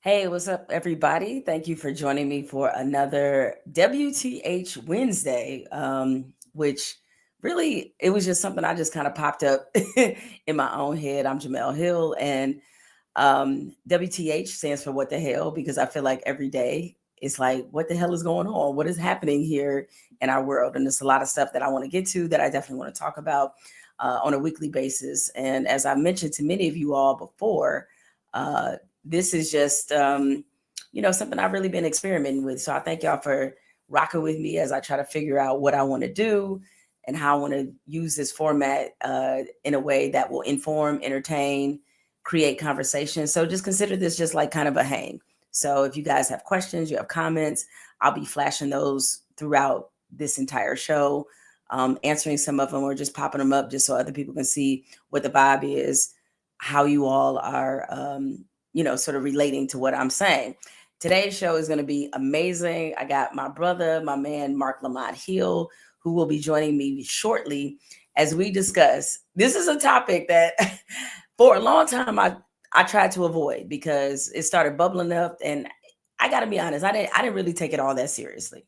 Hey, what's up, everybody? Thank you for joining me for another WTH Wednesday, which really it was just something I just kind of popped up in my own head. I'm Jemele Hill, and WTH stands for what the hell, because I feel like every day it's like, what the hell is going on? What is happening here in our world? And there's a lot of stuff that I want to get to that I definitely want to talk about on a weekly basis. And as I mentioned to many of you all before, this is just something I've really been experimenting with. So I thank y'all for rocking with me as I try to figure out what I want to do and how I want to use this format in a way that will inform, entertain, create conversation. So just consider this just like kind of a hang. So if you guys have questions, you have comments, I'll be flashing those throughout this entire show, answering some of them or just popping them up just so other people can see what the vibe is, how you all are sort of relating to what I'm saying. Today's show is going to be amazing. I got my brother, my man, Marc Lamont Hill, who will be joining me shortly as we discuss. This is a topic that for a long time I tried to avoid because it started bubbling up, and I got to be honest, I didn't really take it all that seriously.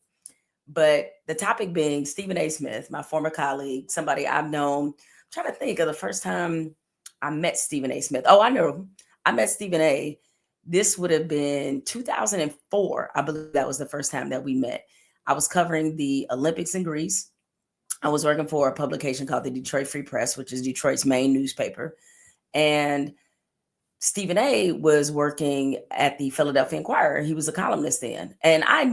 But the topic being Stephen A. Smith, my former colleague, somebody I've known. I'm trying to think of the first time I met Stephen A. Smith. Oh, I know. I met Stephen A. This would have been 2004. I believe that was the first time that we met. I was covering the Olympics in Greece. I was working for a publication called the Detroit Free Press, which is Detroit's main newspaper. And Stephen A. was working at the Philadelphia Inquirer. He was a columnist then. And I'd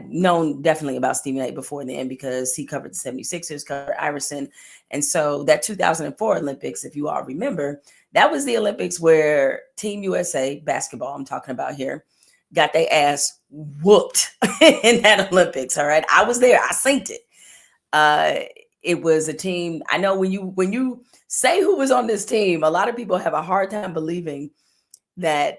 known definitely about Stephen A. before then because he covered the 76ers, covered Iverson. And so that 2004 Olympics, if you all remember, that was the Olympics where Team USA, basketball I'm talking about here, got their ass whooped in that Olympics, all right? I was there. I synced it. It was a team. I know when you say who was on this team, a lot of people have a hard time believing that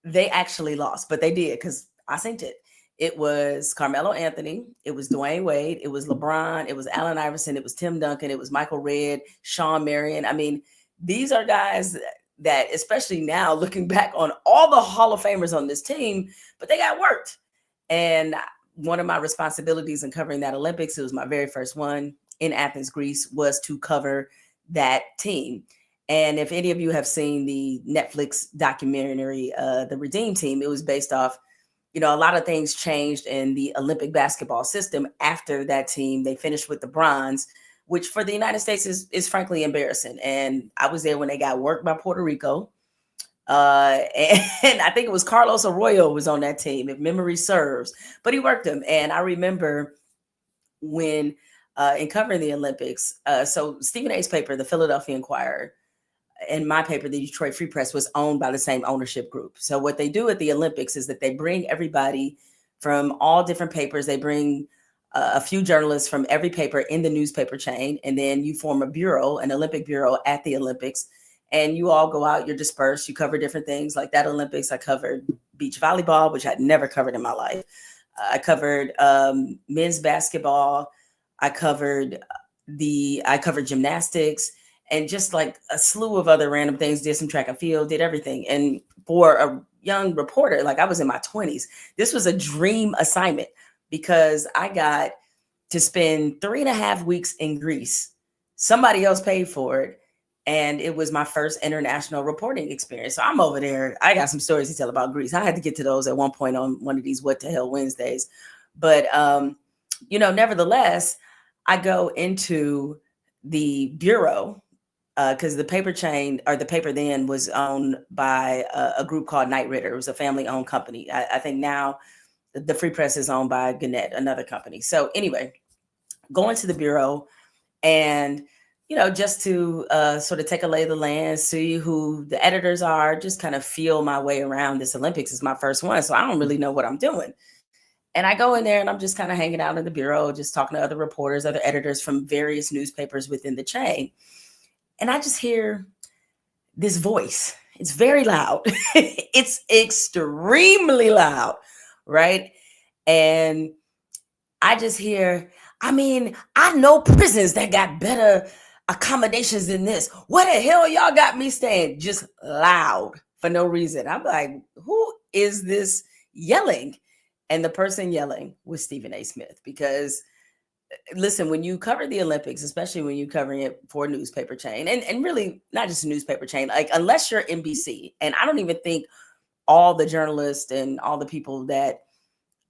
they actually lost, but they did because I synced it. It was Carmelo Anthony, it was Dwayne Wade, it was LeBron, it was Allen Iverson, it was Tim Duncan, it was Michael Redd, Shawn Marion. I mean, these are guys that, especially now looking back on all the Hall of Famers on this team, but they got worked. And one of my responsibilities in covering that Olympics, it was my very first one in Athens, Greece, was to cover that team. And if any of you have seen the Netflix documentary, The Redeem Team, it was based off, a lot of things changed in the Olympic basketball system after that team. They finished with the bronze, which for the United States is frankly embarrassing. And I was there when they got worked by Puerto Rico. And I think it was Carlos Arroyo was on that team, if memory serves, but he worked them. And I remember when in covering the Olympics, so Stephen A.'s paper, the Philadelphia Inquirer, and my paper, the Detroit Free Press, was owned by the same ownership group. So what they do at the Olympics is that they bring everybody from all different papers. They bring a few journalists from every paper in the newspaper chain, and then you form a bureau, an Olympic bureau at the Olympics, and you all go out, you're dispersed, you cover different things. Like that Olympics, I covered beach volleyball, which I'd never covered in my life. I covered men's basketball. I covered gymnastics and just like a slew of other random things, did some track and field, did everything. And for a young reporter, like I was in my 20s, this was a dream assignment because I got to spend 3.5 weeks in Greece. Somebody else paid for it. And it was my first international reporting experience. So I'm over there. I got some stories to tell about Greece. I had to get to those at one point on one of these What the Hell Wednesdays. But, nevertheless, I go into the bureau because the paper chain, or the paper then, was owned by a group called Knight Ridder. It was a family-owned company. I think now the Free Press is owned by Gannett, another company. So anyway, going to the bureau and just to sort of take a lay of the land, see who the editors are, just kind of feel my way around this Olympics. Is my first one, so I don't really know what I'm doing. And I go in there and I'm just kind of hanging out in the bureau, just talking to other reporters, other editors from various newspapers within the chain. And I just hear this voice. It's very loud. It's extremely loud, right? And I just hear, I know prisons that got better accommodations than this. What the hell y'all got me staying? Just loud for no reason. I'm like, who is this yelling? And the person yelling was Stephen A. Smith, because listen, when you cover the Olympics, especially when you're covering it for a newspaper chain, and really not just a newspaper chain, like unless you're NBC, and I don't even think all the journalists and all the people that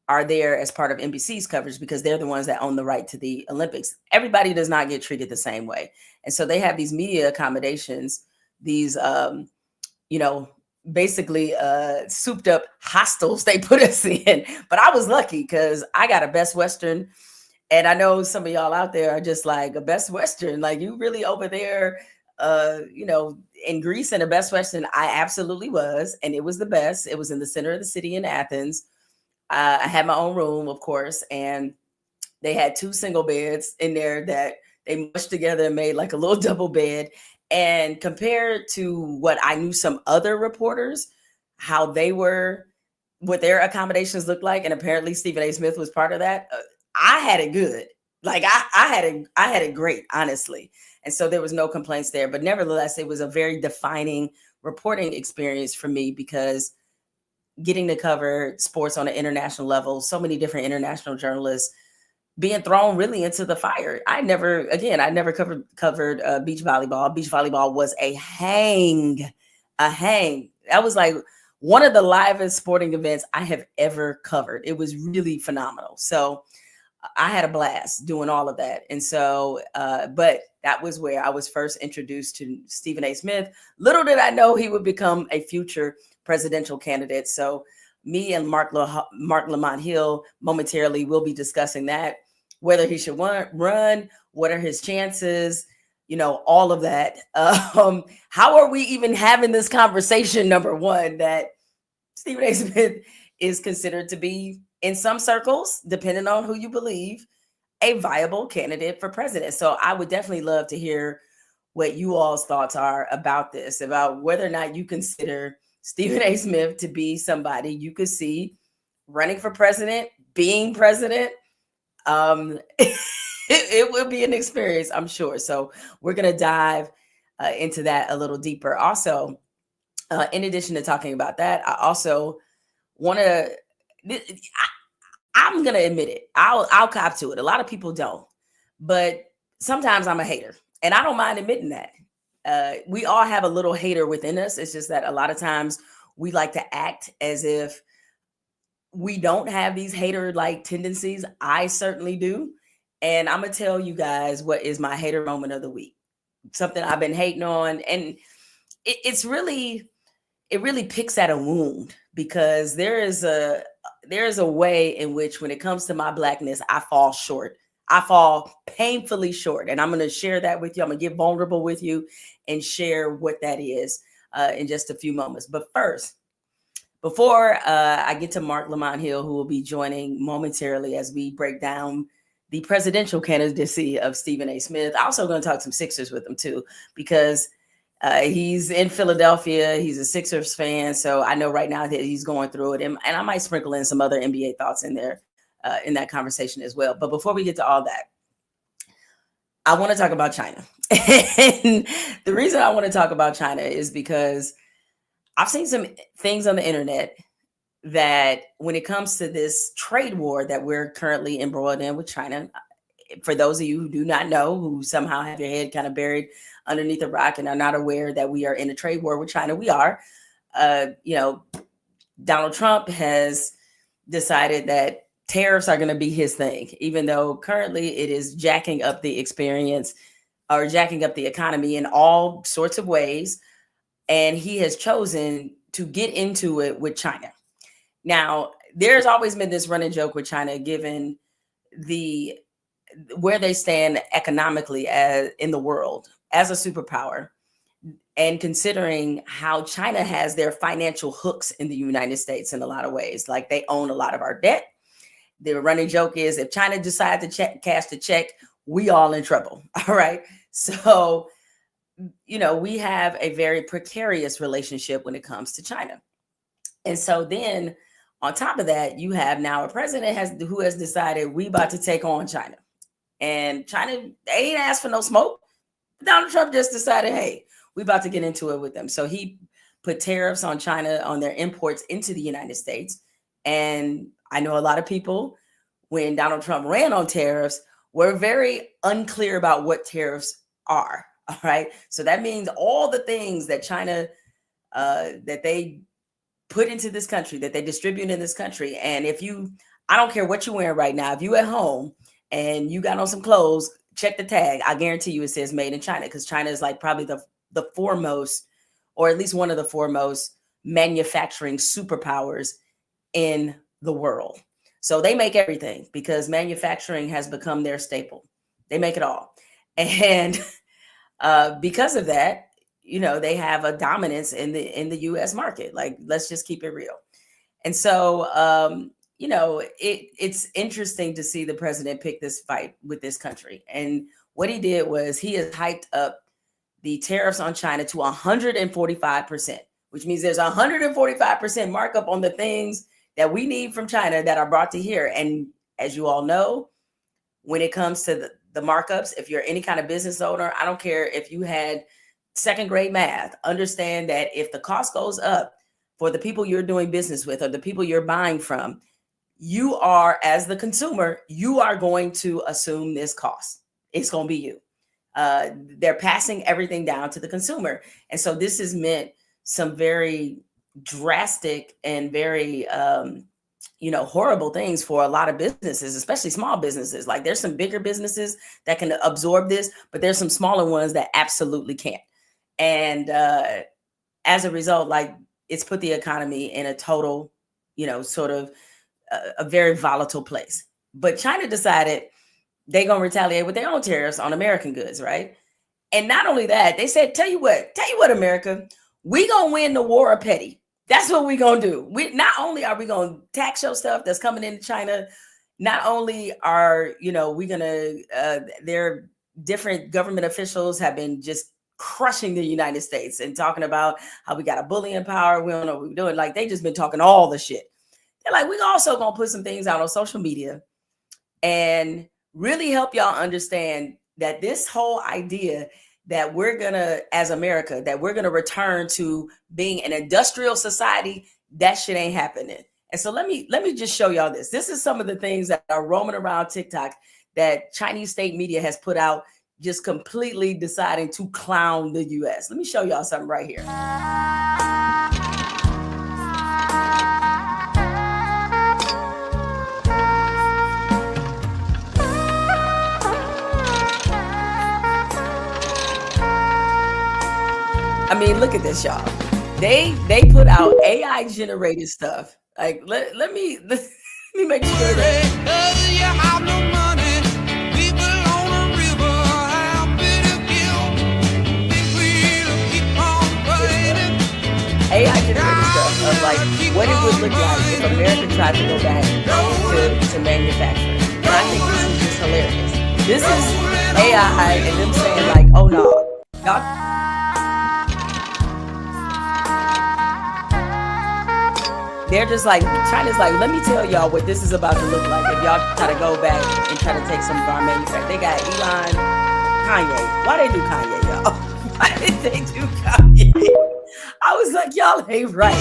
are there as part of NBC's coverage, because they're the ones that own the right to the Olympics. Everybody does not get treated the same way. And so they have these media accommodations, these, you know, basically souped up hostels they put us in. But I was lucky because I got a Best Western. And I know some of y'all out there are just like, a Best Western, like you really over there, you know, in Greece and a Best Western. I absolutely was. And it was the best. It was in the center of the city in Athens. I had my own room, of course, and they had 2 single beds in there that they mushed together and made like a little double bed. And compared to what I knew some other reporters, how they were, what their accommodations looked like, and apparently Stephen A. Smith was part of that. I had it good. Like I had it great, honestly. And so there was no complaints there. But nevertheless, it was a very defining reporting experience for me, because getting to cover sports on an international level, so many different international journalists being thrown really into the fire. I never covered beach volleyball. Beach volleyball was a hang. That was like one of the livest sporting events I have ever covered. It was really phenomenal. So I had a blast doing all of that. And so, but that was where I was first introduced to Stephen A. Smith. Little did I know he would become a future presidential candidate. So me and Marc Lamont Hill momentarily will be discussing that, whether he should run, what are his chances, you know, all of that. How are we even having this conversation? Number one, that Stephen A. Smith is considered to be, in some circles, depending on who you believe, a viable candidate for president. So I would definitely love to hear what you all's thoughts are about this, about whether or not you consider Stephen A. Smith to be somebody you could see running for president, being president. It will be an experience, I'm sure. So we're going to dive into that a little deeper. Also, in addition to talking about that, I also want to, I'm going to admit it. I'll cop to it. A lot of people don't, but sometimes I'm a hater, and I don't mind admitting that. We all have a little hater within us. It's just that a lot of times we like to act as if we don't have these hater-like tendencies. I certainly do. And I'm going to tell you guys what is my hater moment of the week. Something I've been hating on. And it really picks at a wound, because there is a way in which, when it comes to my Blackness, I fall short. I fall painfully short. And I'm going to share that with you. I'm going to get vulnerable with you and share what that is in just a few moments. But first, before I get to Marc Lamont Hill, who will be joining momentarily as we break down the presidential candidacy of Stephen A. Smith, I'm also going to talk some Sixers with him too, because he's in Philadelphia. He's a Sixers fan. So I know right now that he's going through it. And I might sprinkle in some other NBA thoughts in there in that conversation as well. But before we get to all that, I want to talk about China. And the reason I want to talk about China is because I've seen some things on the internet that, when it comes to this trade war that we're currently embroiled in with China, for those of you who do not know, who somehow have your head kind of buried underneath a rock and are not aware that we are in a trade war with China, we are. You know, Donald Trump has decided that tariffs are going to be his thing, even though currently it is jacking up the experience, or jacking up the economy in all sorts of ways. And he has chosen to get into it with China. Now, there's always been this running joke with China, given where they stand economically in the world as a superpower, and considering how China has their financial hooks in the United States in a lot of ways. Like, they own a lot of our debt. The running joke is, if China decides to cash the check, we all in trouble. All right. So, you know, we have a very precarious relationship when it comes to China. And so then on top of that, you have now a president who has decided we about to take on China. And China, they ain't asked for no smoke. Donald Trump just decided, hey, we about to get into it with them. So he put tariffs on China on their imports into the United States. And I know a lot of people, when Donald Trump ran on tariffs, were very unclear about what tariffs are. All right. So that means all the things that China, that they put into this country, that they distribute in this country. And if you, I don't care what you're wearing right now, if you at home and you got on some clothes, check the tag. I guarantee you it says made in China, because China is like probably the foremost, or at least one of the foremost manufacturing superpowers in the world. So they make everything because manufacturing has become their staple. They make it all. And because of that, you know, they have a dominance in the US market. Like, let's just keep it real. And so, you know, it's interesting to see the president pick this fight with this country. And what he did was he has hyped up the tariffs on China to 145%, which means there's 145% markup on the things that we need from China that are brought to here. And as you all know, when it comes to the markups, if you're any kind of business owner, I don't care if you had second grade math, understand that if the cost goes up for the people you're doing business with or the people you're buying from, you are, as the consumer, you are going to assume this cost. It's going to be you. They're passing everything down to the consumer. And so this has meant some very drastic and very, you know, horrible things for a lot of businesses, especially small businesses. Like, there's some bigger businesses that can absorb this, but there's some smaller ones that absolutely can't. And as a result, like, it's put the economy in a total, you know, sort of a very volatile place. But China decided they're going to retaliate with their own tariffs on American goods, right? And not only that, they said, tell you what, America, we going to win the war of petty. That's what we're going to do. We not only are we going to tax your stuff that's coming into China, not only are, you know, we going to, their different government officials have been just crushing the United States and talking about how we got a bullying power. We don't know what we're doing. Like, they just been talking all the shit. They're like, we also going to put some things out on social media and really help y'all understand that this whole idea that we're going to, as America, that we're going to return to being an industrial society, that shit ain't happening. And so let me just show y'all this. This is some of the things that are roaming around TikTok that Chinese state media has put out, just completely deciding to clown the U.S. Let me show y'all something right here. I mean, look at this, y'all. They put out AI generated stuff. Like, let me make sure that AI generated stuff of like what it would look like if America tried to go back to manufacturing. And I think this is just hilarious. This is AI and them saying like, oh no, y'all. They're just like, China's like, let me tell y'all what this is about to look like if y'all try to go back and try to take some of our manufacturing. They got Elon, Kanye. Why they do Kanye, y'all? Why did they do Kanye? I was like, y'all ain't right.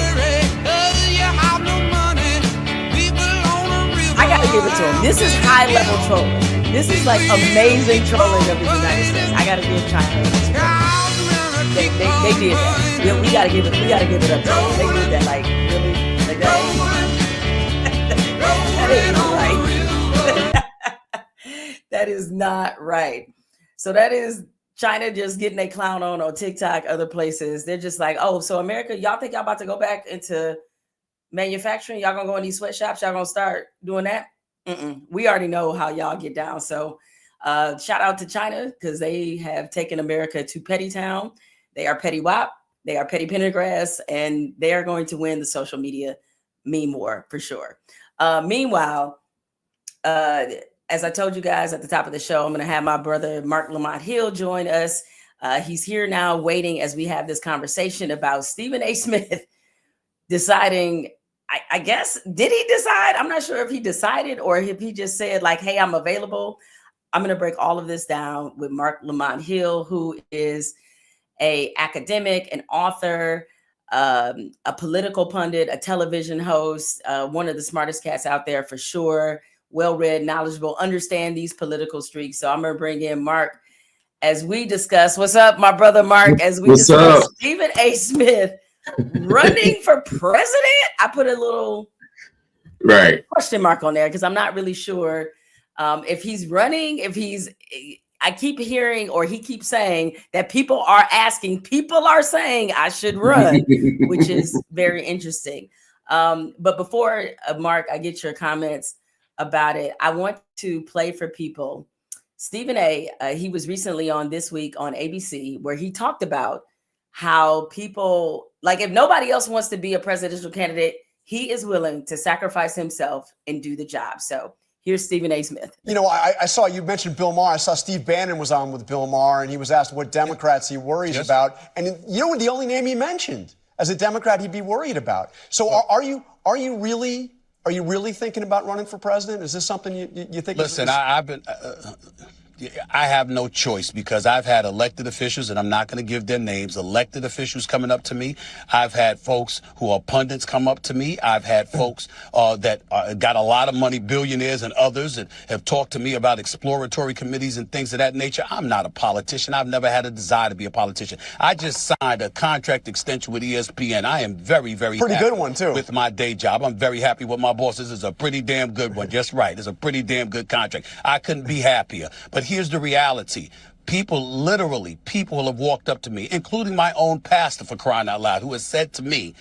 I gotta give it to them. This is high level trolling. This is like amazing trolling of the United States. I gotta give China this. They did that. Yeah, we gotta give it up to them. They did that, like, really. Like, that ain't right. That is not right. So that is China just getting a clown on TikTok, other places. They're just like, oh, so America, y'all think y'all about to go back into manufacturing? Y'all gonna go in these sweatshops? Y'all gonna start doing that? We already know how y'all get down. So shout out to China, because they have taken America to petty town. They are petty wop. They are petty Pendergrass, and they are going to win the social media meme war for sure. Meanwhile, as I told you guys at the top of the show, I'm going to have my brother Marc Lamont Hill join us. He's here now waiting as we have this conversation about Stephen A. Smith deciding, I guess, did he decide? I'm not sure if he decided or if he just said like, hey, I'm available. I'm going to break all of this down with Marc Lamont Hill, who is an academic, an author, a political pundit, a television host, one of the smartest cats out there for sure. Well-read, knowledgeable, understand these political streaks. So I'm going to bring in Marc as we discuss. What's up, my brother Marc? As we discuss Stephen A. Smith running for president. I put a little question mark on there because I'm not really sure if he's running, if he's... I keep hearing, or he keeps saying that people are saying I should run, which is very interesting. But before, Marc, I get your comments about it, I want to play for people. Stephen A., he was recently on This Week on ABC, where he talked about how people, like, if nobody else wants to be a presidential candidate, he is willing to sacrifice himself and do the job. So here's Stephen A. Smith. You know, I saw you mentioned Bill Maher. I saw Steve Bannon was on with Bill Maher, and he was asked what Democrats he worries about. And you know, the only name he mentioned as a Democrat he'd be worried about. So are you really thinking about running for president? Is this something you think? Listen, I have no choice because I've had elected officials, and I'm not going to give their names, elected officials coming up to me. I've had folks who are pundits come up to me. I've had folks that got a lot of money, billionaires and others, that have talked to me about exploratory committees and things of that nature. I'm not a politician. I've never had a desire to be a politician. I just signed a contract extension with ESPN. I am very, very pretty happy good one, too, with my day job. I'm very happy with my bosses. It's a pretty damn good one. Just right. It's a pretty damn good contract. I couldn't be happier. But here's the reality. People have walked up to me, including my own pastor, for crying out loud, who has said to me,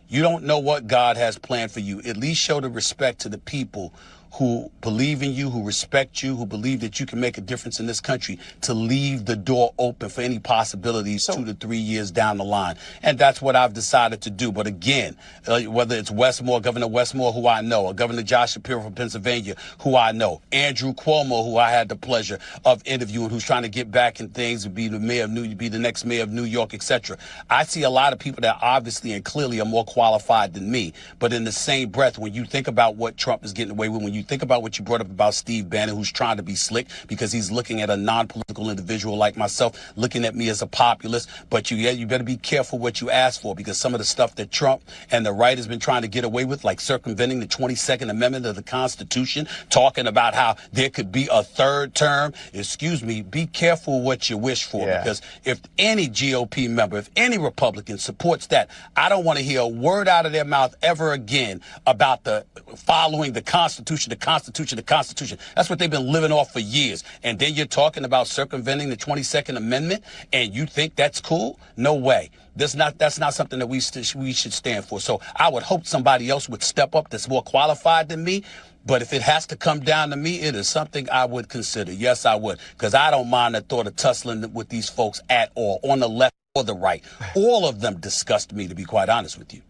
you don't know what God has planned for you. At least show the respect to the people who believe in you, who respect you, who believe that you can make a difference in this country, to leave the door open for any possibilities 2 to 3 years down the line. And that's what I've decided to do. But again, whether it's Westmore, Governor Westmore, who I know, or Governor Josh Shapiro from Pennsylvania, who I know, Andrew Cuomo, who I had the pleasure of interviewing, who's trying to get back in things and be the next mayor of New York, etc. I see a lot of people that obviously and clearly are more qualified than me. But in the same breath, when you think about what Trump is getting away with, when you think about what you brought up about Steve Bannon, who's trying to be slick because he's looking at a non-political individual like myself, looking at me as a populist. But you better be careful what you ask for, because some of the stuff that Trump and the right has been trying to get away with, like circumventing the 22nd Amendment of the Constitution, talking about how there could be a third term. Excuse me, be careful what you wish for, because if any GOP member, if any Republican supports that, I don't want to hear a word out of their mouth ever again about the following the Constitution, the Constitution, the Constitution. That's what they've been living off for years. And then you're talking about circumventing the 22nd Amendment, and you think that's cool? No way. That's not something that we should stand for. So I would hope somebody else would step up that's more qualified than me. But if it has to come down to me, it is something I would consider. Yes, I would, because I don't mind the thought of tussling with these folks at all, on the left or the right. All of them disgust me, to be quite honest with you.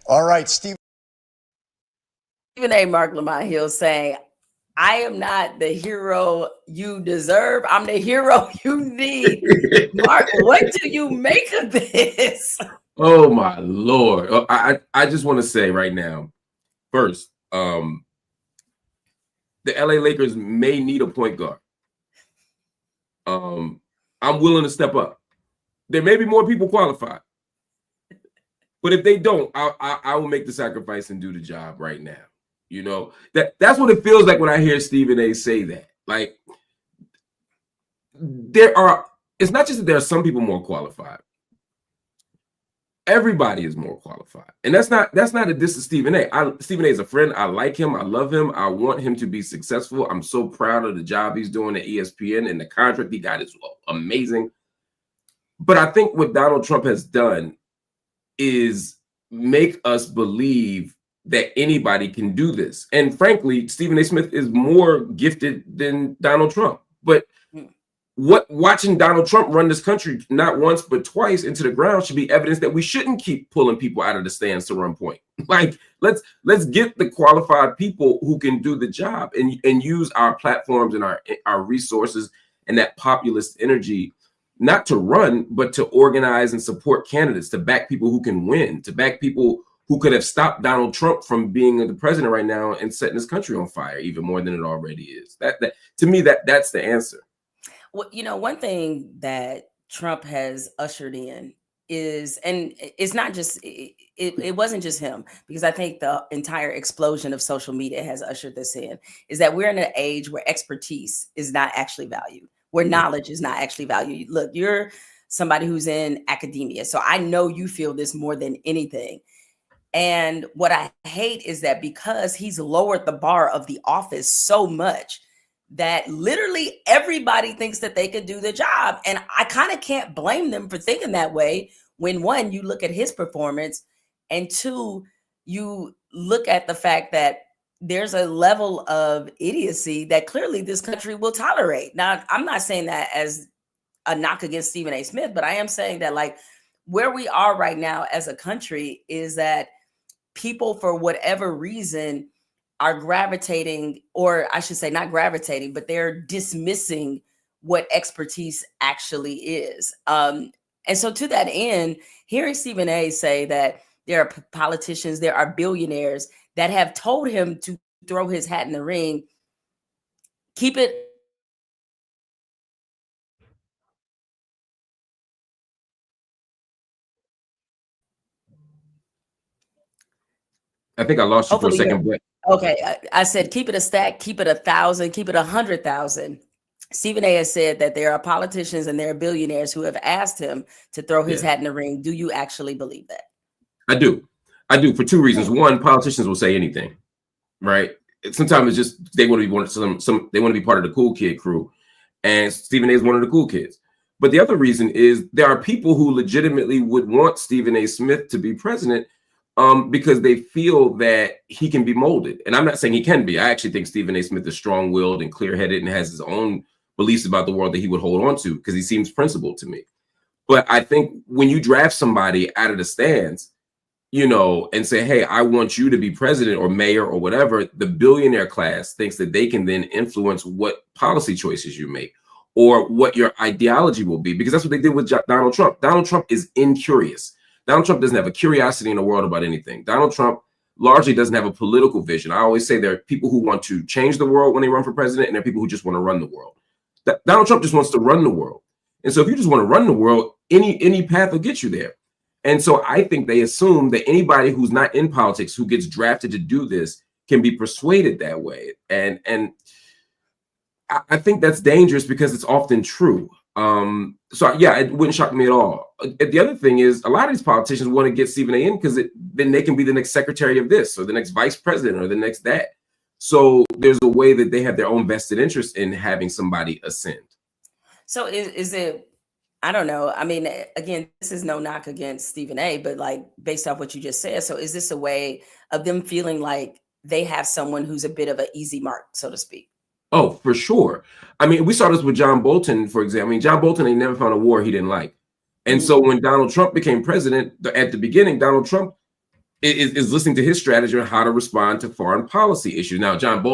All right, Stephen A. Marc Lamont Hill saying, I am not the hero you deserve. I'm the hero you need. Marc, what do you make of this? Oh, my Lord. I just want to say right now, first, the LA Lakers may need a point guard. I'm willing to step up. There may be more people qualified. But if they don't, I will make the sacrifice and do the job right now. You know, that's what it feels like when I hear Stephen A. say that. Like, it's not just that there are some people more qualified. Everybody is more qualified. And that's not a diss to Stephen A. Stephen A. is a friend. I like him. I love him. I want him to be successful. I'm so proud of the job he's doing at ESPN, and the contract he got is amazing. But I think what Donald Trump has done is make us believe that anybody can do this. And frankly, Stephen A. Smith is more gifted than Donald Trump. But watching Donald Trump run this country not once but twice into the ground should be evidence that we shouldn't keep pulling people out of the stands to run point. Like, let's get the qualified people who can do the job and use our platforms and our resources and that populist energy, not to run, but to organize and support candidates, to back people who can win, to back people who could have stopped Donald Trump from being the president right now and setting this country on fire even more than it already is. That to me, that's the answer. Well, you know, one thing that Trump has ushered in is, and it's not just, it wasn't just him, because I think the entire explosion of social media has ushered this in, is that we're in an age where expertise is not actually valued, where knowledge is not actually valued. Look, you're somebody who's in academia, so I know you feel this more than anything. And what I hate is that because he's lowered the bar of the office so much, that literally everybody thinks that they could do the job. And I kind of can't blame them for thinking that way when, one, you look at his performance, and two, you look at the fact that there's a level of idiocy that clearly this country will tolerate. Now, I'm not saying that as a knock against Stephen A. Smith, but I am saying that, like, where we are right now as a country is that people, for whatever reason, are gravitating, or I should say not gravitating, but they're dismissing what expertise actually is. And so to that end, hearing Stephen A. say that there are politicians, there are billionaires that have told him to throw his hat in the ring, keep it. I think I lost you for a second. But okay, I said keep it a stack, keep it 1,000, keep it 100,000. Stephen A. has said that there are politicians and there are billionaires who have asked him to throw his hat in the ring. Do you actually believe that? I do for two reasons. One, politicians will say anything, right? Sometimes it's just they want to be they want to be part of the cool kid crew, and Stephen A. is one of the cool kids. But the other reason is there are people who legitimately would want Stephen A. Smith to be president, because they feel that he can be molded. And I'm not saying he can be. I actually think Stephen A. Smith is strong-willed and clear-headed and has his own beliefs about the world that he would hold on to, because he seems principled to me. But I think when you draft somebody out of the stands, you know, and say, hey, I want you to be president or mayor or whatever, the billionaire class thinks that they can then influence what policy choices you make or what your ideology will be, because that's what they did with Donald Trump. Donald Trump is incurious. Donald Trump doesn't have a curiosity in the world about anything. Donald Trump largely doesn't have a political vision. I always say there are people who want to change the world when they run for president, and there are people who just want to run the world. Donald Trump just wants to run the world. And so if you just want to run the world, any path will get you there. And so I think they assume that anybody who's not in politics who gets drafted to do this can be persuaded that way. And I think that's dangerous because it's often true. So yeah, it wouldn't shock me at all. The other thing is a lot of these politicians want to get Stephen A. in because then they can be the next secretary of this or the next vice president or the next that. So there's a way that they have their own vested interest in having somebody ascend. So is it, I don't know. I mean, again, this is no knock against Stephen A., but like based off what you just said, so is this a way of them feeling like they have someone who's a bit of an easy mark, so to speak? Oh, for sure. I mean, we saw this with John Bolton, for example. I mean, John Bolton ain't never found a war he didn't like. And so when Donald Trump became president, at the beginning, Donald Trump is listening to his strategy on how to respond to foreign policy issues. Now, Trump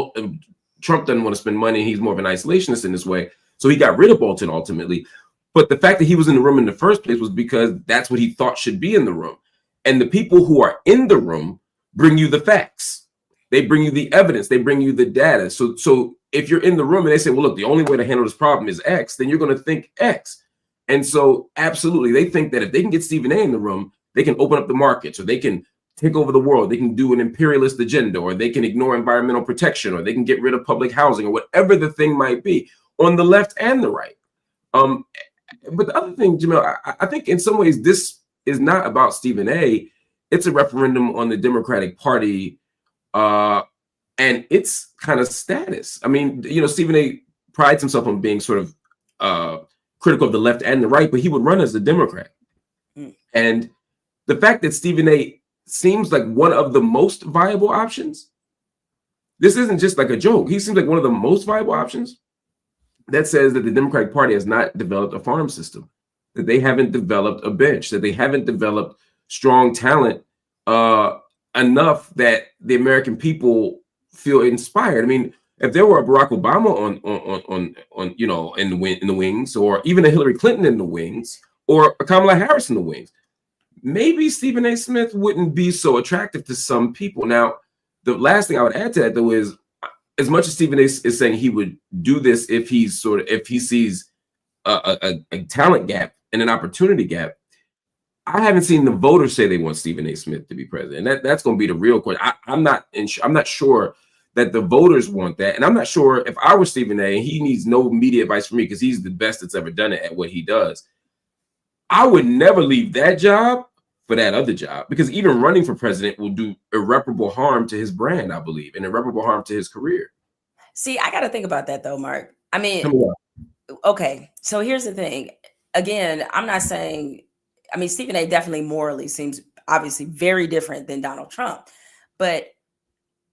doesn't want to spend money. He's more of an isolationist in this way. So he got rid of Bolton ultimately. But the fact that he was in the room in the first place was because that's what he thought should be in the room. And the people who are in the room bring you the facts. They bring you the evidence. They bring you the data. So if you're in the room and they say, well, look, the only way to handle this problem is X, then you're going to think X. And so absolutely, they think that if they can get Stephen A. in the room, they can open up the markets, or they can take over the world. They can do an imperialist agenda, or they can ignore environmental protection, or they can get rid of public housing, or whatever the thing might be on the left and the right. But the other thing, Jemele, I think in some ways this is not about Stephen A. It's a referendum on the Democratic Party and its kind of status. I mean, you know, Stephen A. prides himself on being sort of critical of the left and the right, but he would run as a Democrat. And the fact that Stephen A. seems like one of the most viable options, this isn't just like a joke. He seems like one of the most viable options. That says that the Democratic Party has not developed a farm system, that they haven't developed a bench, that they haven't developed strong talent enough that the American people feel inspired. I mean, if there were a Barack Obama on you know, in the wings, or even a Hillary Clinton in the wings, or a Kamala Harris in the wings, maybe Stephen A. Smith wouldn't be so attractive to some people. Now, the last thing I would add to that, though, is as much as Stephen A. is saying he would do this if he sees a talent gap and an opportunity gap, I haven't seen the voters say they want Stephen A. Smith to be president. That's going to be the real question. I'm not sure that the voters want that, and I'm not sure if I were Stephen A. and he needs no media advice from me because he's the best that's ever done it at what he does. I would never leave that job for that other job, because even running for president will do irreparable harm to his brand, I believe, and irreparable harm to his career. See, I got to think about that though, Mark. I mean, okay, so here's the thing. Again, I'm not saying, I mean, Stephen A. definitely morally seems obviously very different than Donald Trump. But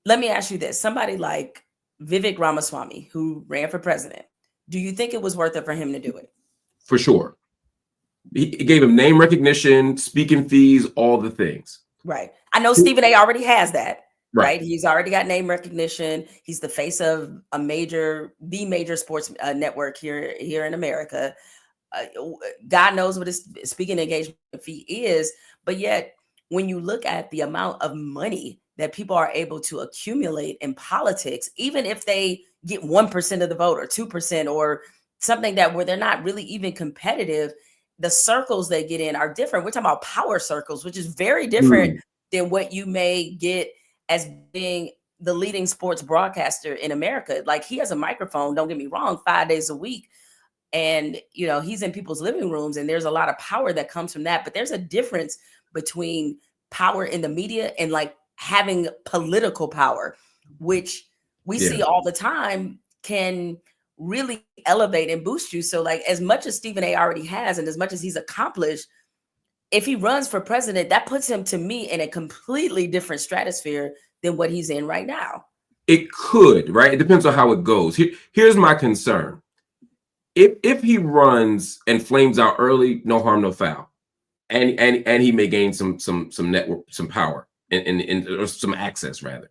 let me ask you this. Somebody like Vivek Ramaswamy, who ran for president, do you think it was worth it for him to do it? For sure. It gave him name recognition, speaking fees, all the things. Right. I know Stephen A. already has that. Right. He's already got name recognition. He's the face of the major sports network here in America. God knows what his speaking engagement fee is. But yet, when you look at the amount of money that people are able to accumulate in politics, even if they get 1% of the vote or 2% or something where they're not really even competitive, the circles they get in are different. We're talking about power circles, which is very different than what you may get as being the leading sports broadcaster in America. Like, he has a microphone, don't get me wrong, 5 days a week. And, you know, he's in people's living rooms and there's a lot of power that comes from that. But there's a difference between power in the media and like having political power, which we see all the time can really elevate and boost you. So like, as much as Stephen A. already has and as much as he's accomplished, if he runs for president, that puts him, to me, in a completely different stratosphere than what he's in right now. It could, right? It depends on how it goes. Here's my concern. If he runs and flames out early, no harm, no foul, and he may gain some network, some power, and or some access rather.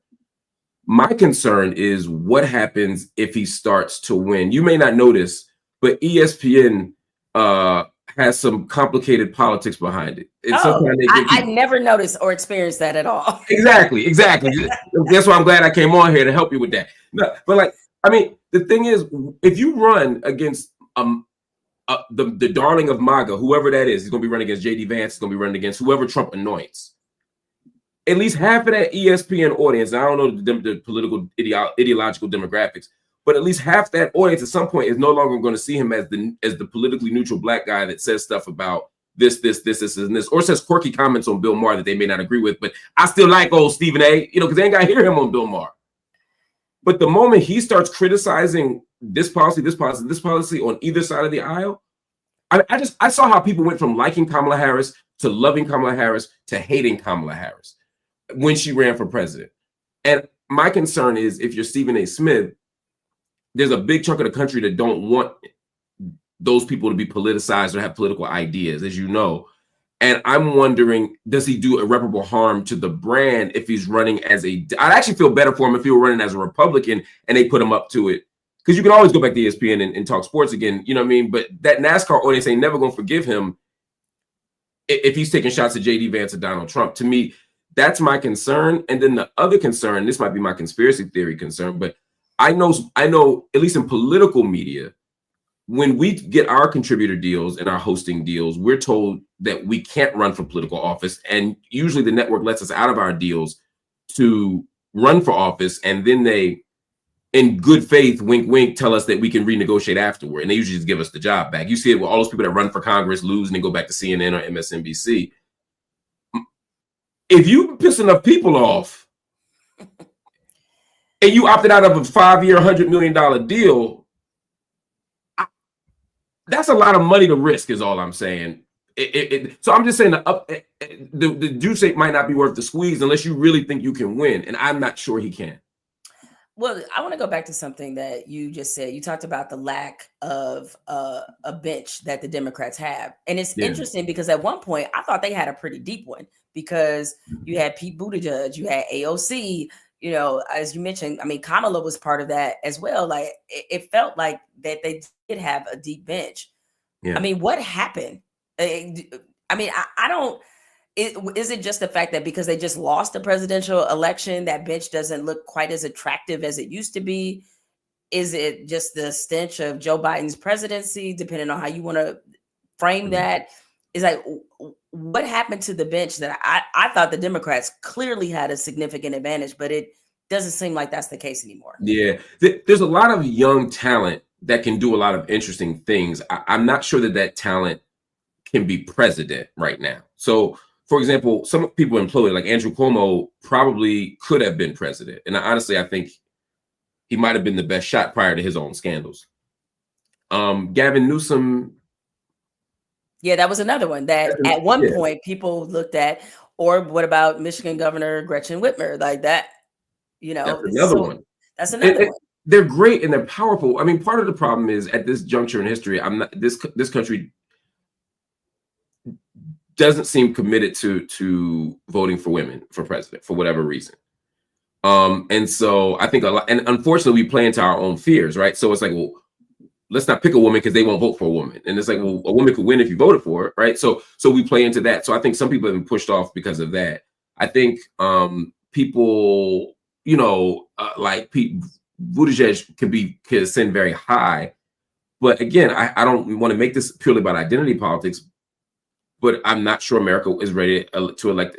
My concern is what happens if he starts to win. You may not notice, but ESPN has some complicated politics behind it. I never noticed or experienced that at all. Exactly. That's why I'm glad I came on here to help you with that. No, but like, I mean, the thing is, if you run against the darling of MAGA, whoever that is, he's going to be running against JD Vance, he's going to be running against whoever Trump anoints. At least half of that ESPN audience, I don't know the political ideological demographics, but at least half that audience at some point is no longer going to see him as the politically neutral black guy that says stuff about this, and this, or says quirky comments on Bill Maher that they may not agree with, but I still like old Stephen A., because they ain't got to hear him on Bill Maher. But the moment he starts criticizing this policy on either side of the aisle, I saw how people went from liking Kamala Harris to loving Kamala Harris to hating Kamala Harris when she ran for president. And my concern is, if you're Stephen A. Smith, there's a big chunk of the country that don't want those people to be politicized or have political ideas, as you know. And I'm wondering, does he do irreparable harm to the brand if he's running as I'd actually feel better for him if he were running as a Republican and they put him up to it. Because you can always go back to ESPN and talk sports again, you know what I mean? But that NASCAR audience ain't never going to forgive him if he's taking shots at JD Vance or Donald Trump. To me, that's my concern. And then the other concern, this might be my conspiracy theory concern, but I know, at least in political media, when we get our contributor deals and our hosting deals, we're told that we can't run for political office. And usually the network lets us out of our deals to run for office. And then they, in good faith, wink, wink, tell us that we can renegotiate afterward. And they usually just give us the job back. You see it with all those people that run for Congress, lose, and then go back to CNN or MSNBC. If you piss enough people off and you opted out of a 5-year, $100 million deal, that's a lot of money to risk, is all I'm saying. So I'm just saying the juice might not be worth the squeeze unless you really think you can win. And I'm not sure he can. Well, I want to go back to something that you just said. You talked about the lack of a bench that the Democrats have. And it's interesting because at one point I thought they had a pretty deep one, because you had Pete Buttigieg, you had AOC, you know, as you mentioned. I mean, Kamala was part of that as well. Like, it felt like that they did have a deep bench. Yeah. I mean, what happened? I mean, I don't. Is it just the fact that because they just lost the presidential election, that bench doesn't look quite as attractive as it used to be? Is it just the stench of Joe Biden's presidency, depending on how you want to frame that? Is like, what happened to the bench that I thought the Democrats clearly had a significant advantage, but it doesn't seem like that's the case anymore. Yeah, there's a lot of young talent that can do a lot of interesting things. I'm not sure that talent can be president right now. So, for example, some people employed, like Andrew Cuomo, probably could have been president. And honestly, I think he might have been the best shot prior to his own scandals. Gavin Newsom. Yeah, that was another one that at one point people looked at. Or what about Michigan Governor Gretchen Whitmer? Like that, That's another one. That's another one. They're great and they're powerful. I mean, part of the problem is at this juncture in history, this country doesn't seem committed to voting for women for president for whatever reason. And so I think a lot, and unfortunately we play into our own fears, right? So it's like, well, let's not pick a woman because they won't vote for a woman. And it's like, well, a woman could win if you voted for her, right? So we play into that. So I think some people have been pushed off because of that. I think people, like Pete Buttigieg can ascend very high. But again, I don't want to make this purely about identity politics, but I'm not sure America is ready to elect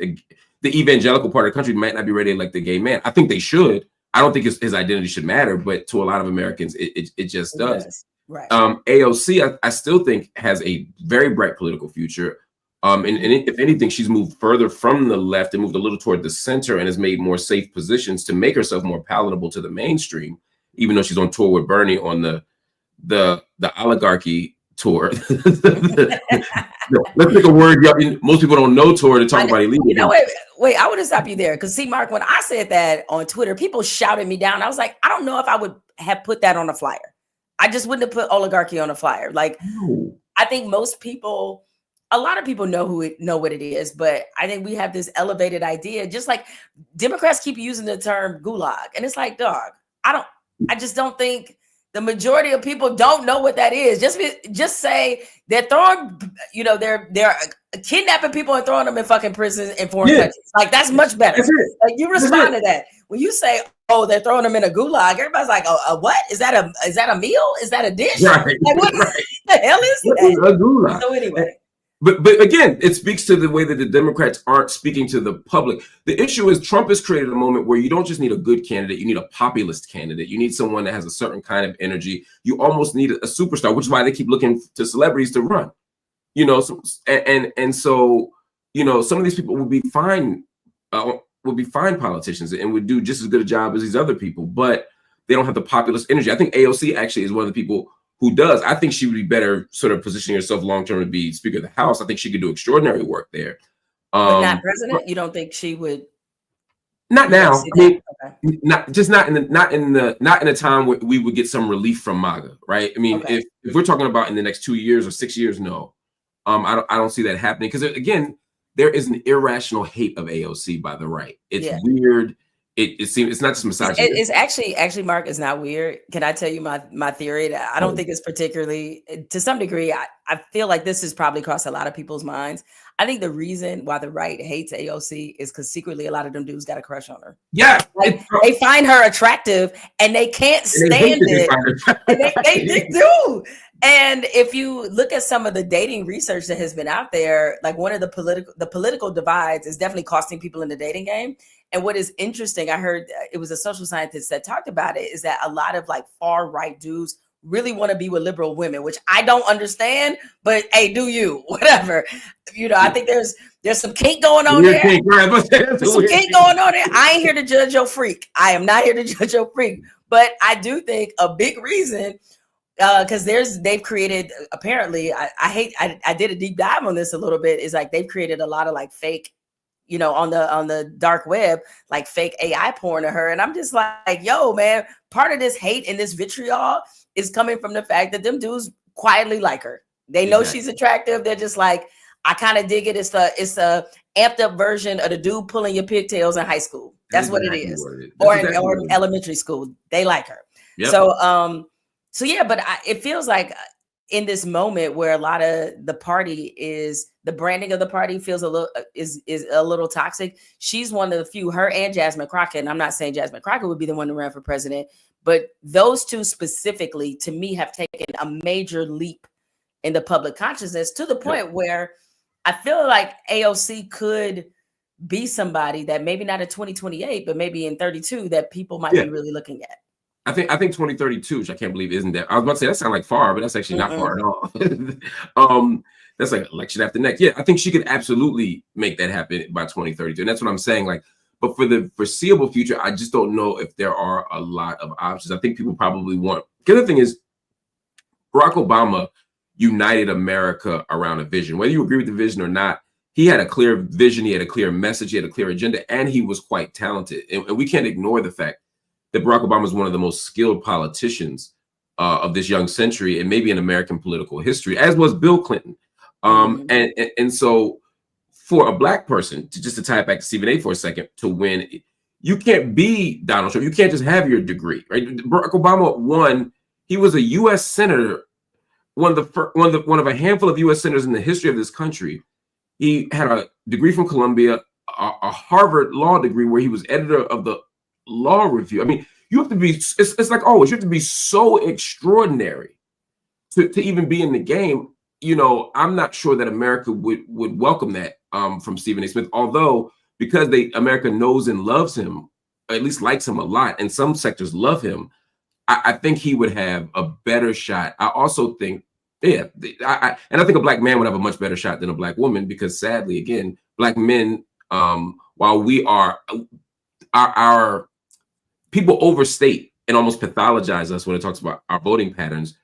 the evangelical part of the country might not be ready to elect the gay man. I think they should. I don't think his identity should matter, but to a lot of Americans, it just does. Yes. Right. AOC, I still think has a very bright political future. And if anything, she's moved further from the left and moved a little toward the center and has made more safe positions to make herself more palatable to the mainstream, even though she's on tour with Bernie on the oligarchy tour. Let's pick a word most people don't know tour to talk about illegal. Wait, I want to stop you there because see, Mark, when I said that on Twitter, people shouted me down. I was like, I don't know if I would have put that on a flyer. I just wouldn't have put oligarchy on a flyer. Like, I think most people, a lot of people know what it is, but I think we have this elevated idea, just like Democrats keep using the term gulag. And it's like, dog, I just don't think the majority of people don't know what that is. Just say they're throwing, they're kidnapping people and throwing them in fucking prison in foreign countries. Like, that's much better. Like, you respond to that. When you say, oh, they're throwing them in a gulag, everybody's like, oh, what? Is that a meal? Is that a dish? Right. Like, what the hell is that? A gulag. So anyway. But again, it speaks to the way that the Democrats aren't speaking to the public. The issue is Trump has created a moment where you don't just need a good candidate, you need a populist candidate. You need someone that has a certain kind of energy. You almost need a superstar, which is why they keep looking to celebrities to run. So some of these people would be fine politicians and would do just as good a job as these other people, but they don't have the populist energy. I think AOC actually is one of the people who does. I think she would be better sort of positioning herself long-term to be Speaker of the House. I think she could do extraordinary work there. But not president? You don't think she would? Not now. I mean, okay. not in a time where we would get some relief from MAGA, right? I mean, if we're talking about in the next 2 years or 6 years, no. I don't see that happening because again, there is an irrational hate of AOC by the right. It's weird. It seems it's not just misogyny. It's actually, Mark, it's not weird. Can I tell you my theory? I don't think it's particularly, to some degree, I feel like this has probably crossed a lot of people's minds. I think the reason why the right hates AOC is because secretly a lot of them dudes got a crush on her. Yeah. Like, they find her attractive and they can't stand it. And they do. And if you look at some of the dating research that has been out there, like one of the political divides is definitely costing people in the dating game. And what is interesting, I heard it was a social scientist that talked about it, is that a lot of like far right dudes really want to be with liberal women, which I don't understand, but hey, do you, whatever. I think there's some kink going on there. There's some kink going on there. I ain't here to judge your freak. I am not here to judge your freak. But I do think a big reason, because they've created, apparently, I did a deep dive on this a little bit, is like they've created a lot of like fake, on the dark web, like fake AI porn to her. And I'm just like, yo, man, part of this hate and this vitriol is coming from the fact that them dudes quietly like her. They know she's attractive. They're just like, I kind of dig it. It's a amped up version of the dude pulling your pigtails in high school. That's what it is. Or in elementary school. They like her. Yep. So yeah, but it feels like in this moment where a lot of the party is, the branding of the party feels is a little toxic. She's one of the few, her and Jasmine Crockett, and I'm not saying Jasmine Crockett would be the one to run for president, but those two specifically, to me, have taken a major leap in the public consciousness to the point where I feel like AOC could be somebody that maybe not in 2028, but maybe in 32 that people might be really looking at. I think 2032, which I can't believe isn't that. I was about to say that sounds like far, but that's actually not far at all. That's like election after next. Yeah, I think she could absolutely make that happen by 2032. And that's what I'm saying. Like, but for the foreseeable future, I just don't know if there are a lot of options. I think people probably want. The other thing is, Barack Obama united America around a vision. Whether you agree with the vision or not, he had a clear vision, he had a clear message, he had a clear agenda, and he was quite talented. And we can't ignore the fact that Barack Obama is one of the most skilled politicians of this young century, and maybe in American political history, as was Bill Clinton. And so for a Black person, to tie it back to Stephen A. for a second, to win, you can't be Donald Trump. You can't just have your degree, right? Barack Obama won. He was a U.S. senator, one of a handful of U.S. senators in the history of this country. He had a degree from Columbia, a Harvard law degree, where he was editor of the Law Review. I mean, you have to be, it's like always, you have to be so extraordinary to even be in the game. You know, I'm not sure that America would welcome that from Stephen A. Smith, although because America knows and loves him, or at least likes him a lot, and some sectors love him, I think he would have a better shot. I also think, I think a Black man would have a much better shot than a Black woman, because sadly, again, Black men, while we are, our people overstate and almost pathologize us when it talks about our voting patterns.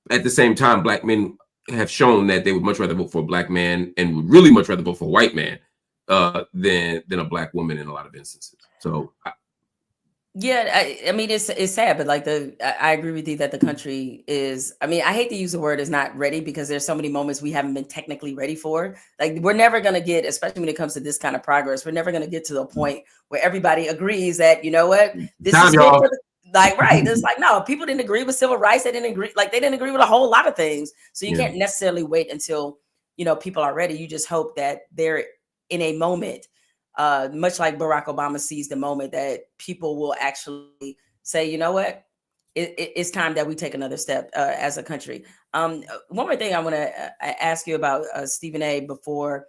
At the same time, Black men have shown that they would much rather vote for a Black man, and would really much rather vote for a white man than a Black woman in a lot of instances. So, yeah, I mean, it's sad, but like I agree with you that the country is, I mean, I hate to use the word is not ready, because there's so many moments we haven't been technically ready for. Like, we're never going to get, especially when it comes to this kind of progress, we're never going to get to the point where everybody agrees that, you know what, this is good for the, like, right. It's like, no, people didn't agree with civil rights. They didn't agree. Like, they didn't agree with a whole lot of things. So you can't necessarily wait until, you know, people are ready. You just hope that they're in a moment, much like Barack Obama sees the moment, that people will actually say, you know what, it's time that we take another step as a country. One more thing I want to ask you about, Stephen A., before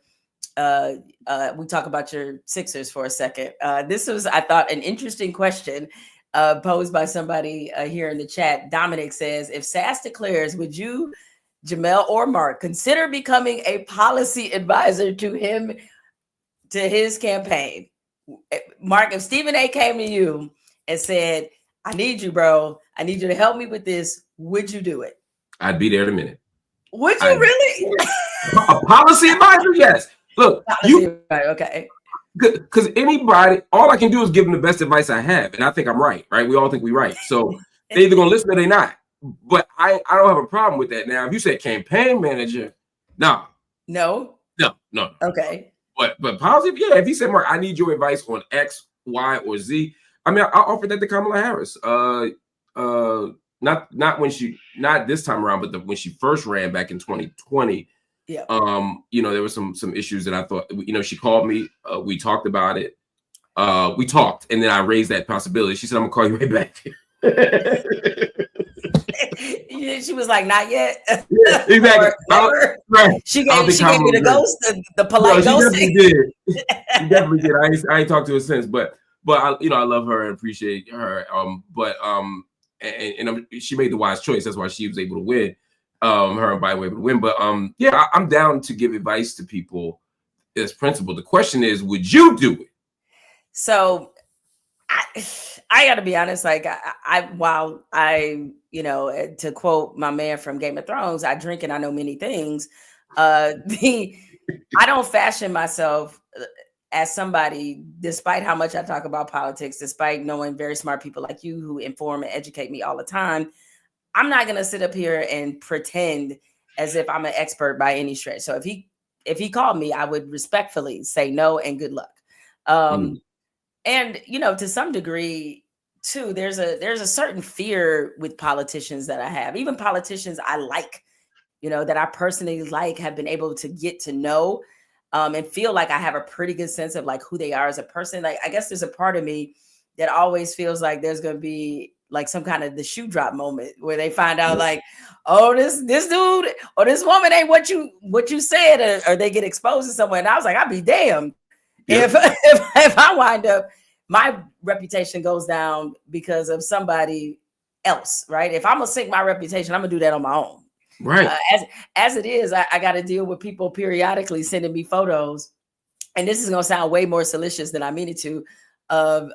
we talk about your Sixers for a second. This was, I thought, an interesting question posed by somebody here in the chat. Dominic says, if Sass declares, would you, Jemele or Marc, consider becoming a policy advisor to him, to his campaign? Marc, if Stephen A. came to you and said, I need you, bro, I need you to help me with this, would you do it? I'd be there in a minute. Would you really? A policy advisor? Yes. Look, okay. Because anybody, all I can do is give them the best advice I have, and I think I'm right. We all think we're right. So they're either gonna listen or they're not. But I don't have a problem with that. Now, if you said campaign manager, no. Okay. But policy, yeah. If he said, Marc, I need your advice on X, Y, or Z. I mean, I offered that to Kamala Harris. Not this time around, but when she first ran back in 2020. Yeah. You know, there were some issues that I thought, you know, she called me, we talked about it. We talked, and then I raised that possibility. She said, I'm gonna call you right back. She was like, not yet. Yeah, exactly. Right. She gave me the ghost, the polite ghost. She definitely did. I ain't talked to her since, but I, you know, I love her and appreciate her. And she made the wise choice. That's why she was able to win. Her and Biden were able to win. But yeah, I'm down to give advice to people as principle. The question is, would you do it? So I got to be honest. Like, while I, you know, to quote my man from Game of Thrones, I drink and I know many things. I don't fashion myself as somebody, despite how much I talk about politics, despite knowing very smart people like you who inform and educate me all the time. I'm not going to sit up here and pretend as if I'm an expert by any stretch. So if he called me, I would respectfully say no and good luck. And, you know, to some degree too, there's a certain fear with politicians that I have. Even politicians I like, you know, that I personally like, have been able to get to know and feel like I have a pretty good sense of like who they are as a person. Like, I guess there's a part of me that always feels like there's going to be like some kind of the shoe drop moment where they find out like, oh, this dude or this woman ain't what you said, or they get exposed to someone. And I was like, I'd be damned if I wind up, my reputation goes down because of somebody else, right? If I'm gonna sink my reputation, I'm gonna do that on my own. Right. As it is, I got to deal with people periodically sending me photos, and this is gonna sound way more salacious than I mean it to, of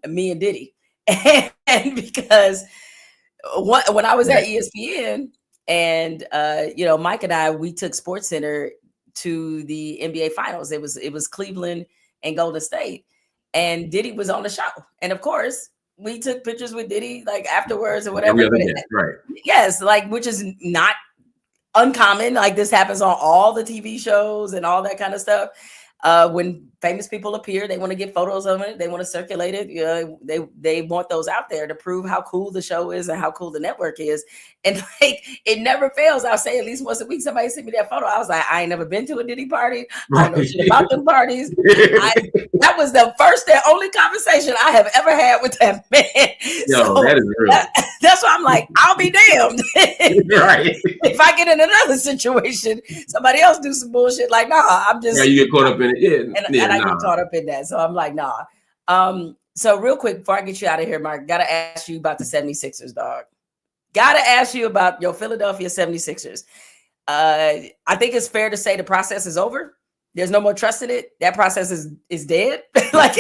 me and Diddy, and because when I was at ESPN, and Mike and I, we took SportsCenter to the NBA Finals. It was Cleveland and Golden State, and Diddy was on the show, and of course we took pictures with Diddy like afterwards or whatever. Right. Yes, like, which is not uncommon. Like, this happens on all the TV shows and all that kind of stuff. When famous people appear, they want to get photos of it. They want to circulate it. They want those out there to prove how cool the show is and how cool the network is. And like, it never fails. I'll say at least once a week, somebody sent me that photo. I was like, I ain't never been to a Diddy party. I don't know shit about them parties. That was the first and only conversation I have ever had with that man. Yo, that is real. That's why I'm like, I'll be damned. Right. If I get in another situation, somebody else do some bullshit. Like, nah, I'm just. Yeah, you get caught up in it. And I get caught up in that. So I'm like, nah. So real quick, before I get you out of here, Mark, got to ask you about the 76ers, dog. Got to ask you about your Philadelphia 76ers. I think it's fair to say the process is over. There's no more trust in it. That process is dead. Like,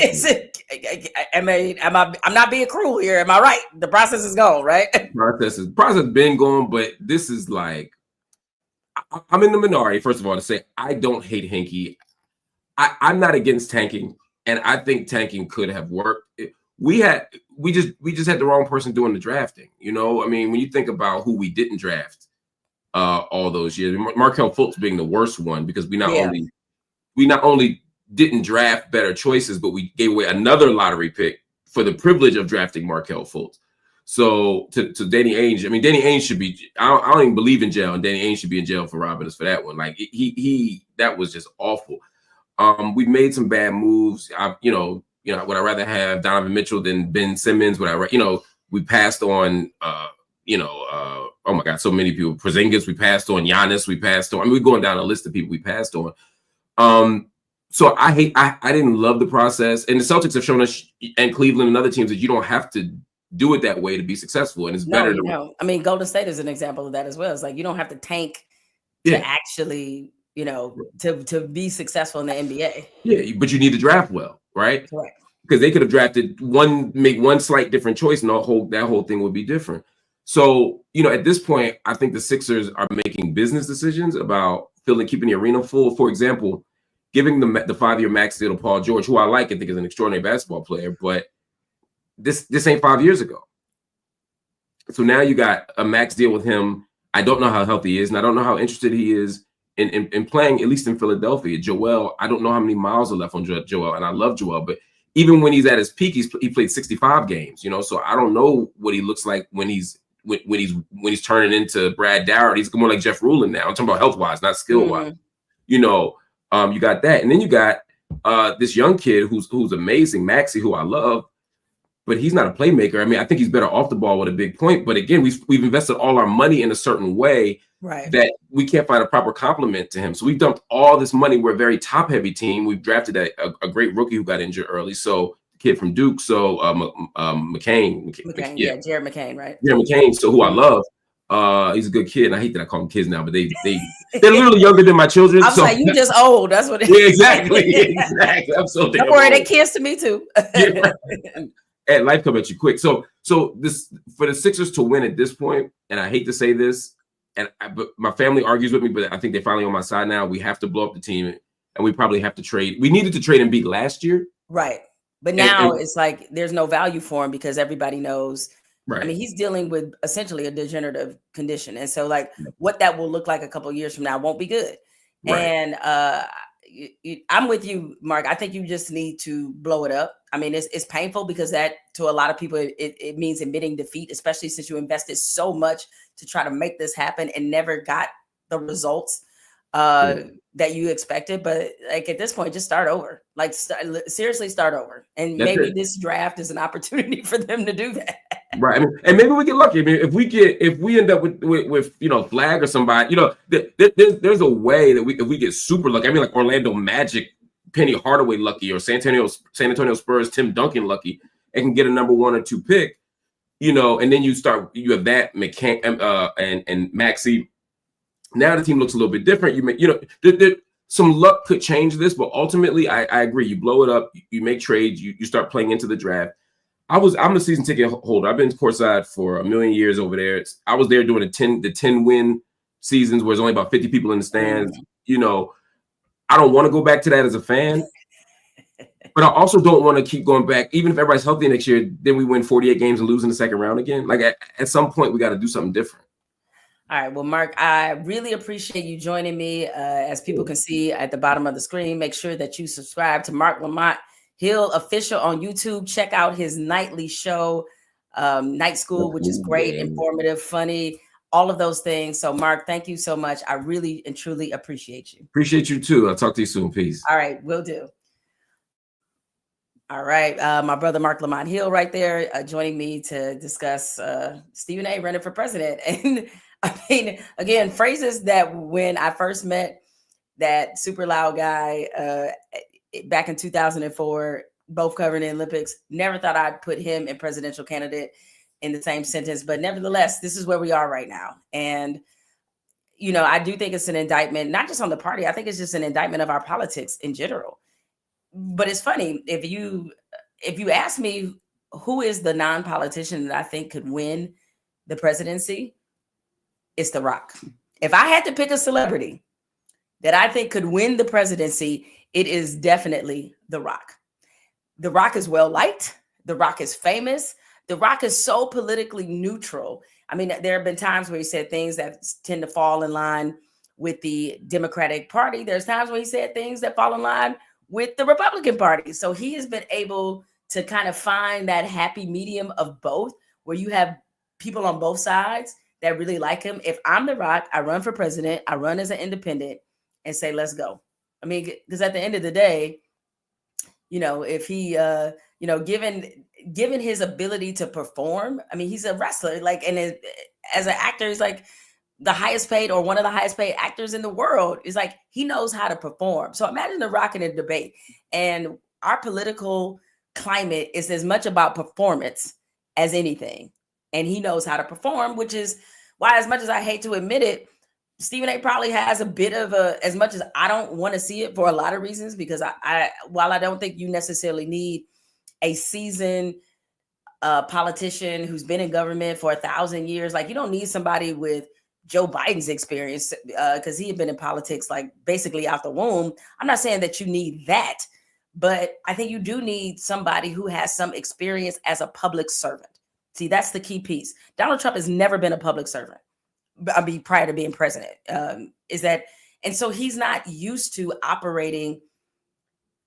I'm not being cruel here. Am I right? The process is gone, right? Process been gone, but this is like, I'm in the minority, first of all, to say I don't hate Hinkie. I'm not against tanking, and I think tanking could have worked. We just had the wrong person doing the drafting. I mean, when you think about who we didn't draft all those years, Markelle Fultz being the worst one, because we not only didn't draft better choices, but we gave away another lottery pick for the privilege of drafting Markelle Fultz. So to Danny Ainge, I mean, Danny Ainge should be. I don't even believe in jail, and Danny Ainge should be in jail for robbing us for that one. Like, that was just awful. We've made some bad moves. Would I rather have Donovan Mitchell than Ben Simmons? We passed on, oh my God, so many people. Porzingis, we passed on. Giannis, we passed on. I mean, we're going down a list of people we passed on. So I didn't love the process. And the Celtics have shown us, and Cleveland and other teams, that you don't have to do it that way to be successful. And it's better to. I mean, Golden State is an example of that as well. It's like, you don't have to tank to actually, to be successful in the NBA. Yeah, but you need to draft well, right? Correct. Because they could have drafted make one slight different choice, and that whole thing would be different. So, at this point, I think the Sixers are making business decisions about keeping the arena full. For example, giving the 5-year max deal to Paul George, who I like and think is an extraordinary basketball player, but this ain't 5 years ago. So now you got a max deal with him. I don't know how healthy he is, and I don't know how interested he is in playing, at least in Philadelphia. Joel, I don't know how many miles are left on Joel, and I love Joel, but even when he's at his peak, he played 65 games, so I don't know what he looks like when he's turning into Brad Darrett. He's more like Jeff Rulin now. I'm talking about health-wise, not skill-wise. You got that, and then you got this young kid who's amazing, Maxey, who I love, but he's not a playmaker. I mean, I think he's better off the ball with a big point. But again, we've invested all our money in a certain way, right, that we can't find a proper complement to him. So we've dumped all this money. We're a very top-heavy team. We've drafted a great rookie who got injured early. So the kid from Duke, so McCain, Jared McCain, right? Jared McCain, so who I love. He's a good kid, and I hate that I call them kids now, but they're a little younger than my children. I'm like, you just old. That's what it is. Yeah, exactly. I'm so damn Don't worry, old. they kids to me too. And life come at you quick. So this, for the Sixers to win at this point, and I hate to say this, but my family argues with me, but I think they're finally on my side now. We have to blow up the team, and we probably have to trade. We needed to trade and beat last year, right? But now it's like there's no value for him because everybody knows. Right. I mean, he's dealing with essentially a degenerative condition, and so like what that will look like a couple of years from now won't be good. Right. And I'm with you, Mark. I think you just need to blow it up. I mean, it's painful because that, to a lot of people, it means admitting defeat, especially since you invested so much to try to make this happen and never got the results that you expected. But like at this point, just start over. Like seriously, start over. And maybe this draft is an opportunity for them to do that. Right. I mean, and maybe we get lucky. I mean, if we end up with Flag or somebody, there's a way that if we get super lucky. I mean, like Orlando Magic, Penny Hardaway lucky, or San Antonio Spurs, Tim Duncan lucky, and can get a number 1 or 2 pick, and then you have that and Maxey. Now the team looks a little bit different. Some luck could change this, but ultimately, I agree. You blow it up, you make trades, you start playing into the draft. I'm a season ticket holder. I've been courtside for a million years over there. I was there during the 10 win seasons where there's only about 50 people in the stands. I don't want to go back to that as a fan, but I also don't want to keep going back. Even if everybody's healthy next year, then we win 48 games and lose in the second round again. Like at some point, we got to do something different. All right. Well, Marc, I really appreciate you joining me. As people can see at the bottom of the screen, make sure that you subscribe to Marc Lamont Hill Official on YouTube. Check out his nightly show, Night School, which is great, informative, funny, all of those things. So, Marc, thank you so much. I really and truly appreciate you. Appreciate you too. I'll talk to you soon. Peace. All right. Will do. All right. My brother, Marc Lamont Hill, right there, joining me to discuss Stephen A. running for president. And I mean, again, phrases that when I first met that super loud guy back in 2004, both covering the Olympics, never thought I'd put him and presidential candidate in the same sentence. But nevertheless, this is where we are right now. And, I do think it's an indictment, not just on the party. I think it's just an indictment of our politics in general. But it's funny, if you ask me who is the non-politician that I think could win the presidency, it's The Rock. If I had to pick a celebrity that I think could win the presidency, it is definitely The Rock. The Rock is well liked. The Rock is famous. The Rock is so politically neutral. I mean, there have been times where he said things that tend to fall in line with the Democratic Party. There's times where he said things that fall in line with the Republican Party. So he has been able to kind of find that happy medium of both, where you have people on both sides that really like him. If I'm The Rock, I run for president, I run as an independent and say, let's go. I mean, because at the end of the day, if he, given his ability to perform, I mean, he's a wrestler, and as an actor, he's like the highest paid or one of the highest paid actors in the world. Is like, he knows how to perform. So imagine The Rock in a debate, and our political climate is as much about performance as anything. And he knows how to perform, which is why, as much as I hate to admit it, Stephen A. probably has a bit of as much as I don't want to see it for a lot of reasons, because while I don't think you necessarily need a seasoned politician who's been in government for 1,000 years, like you don't need somebody with Joe Biden's experience because he had been in politics like basically out the womb. I'm not saying that you need that, but I think you do need somebody who has some experience as a public servant. See, that's the key piece. Donald Trump has never been a public servant. I mean, prior to being president, and so he's not used to operating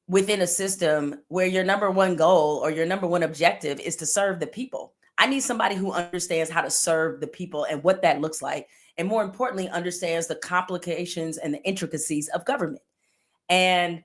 within a system where your number one goal or your number one objective is to serve the people. I need somebody who understands how to serve the people and what that looks like. And more importantly, understands the complications and the intricacies of government. And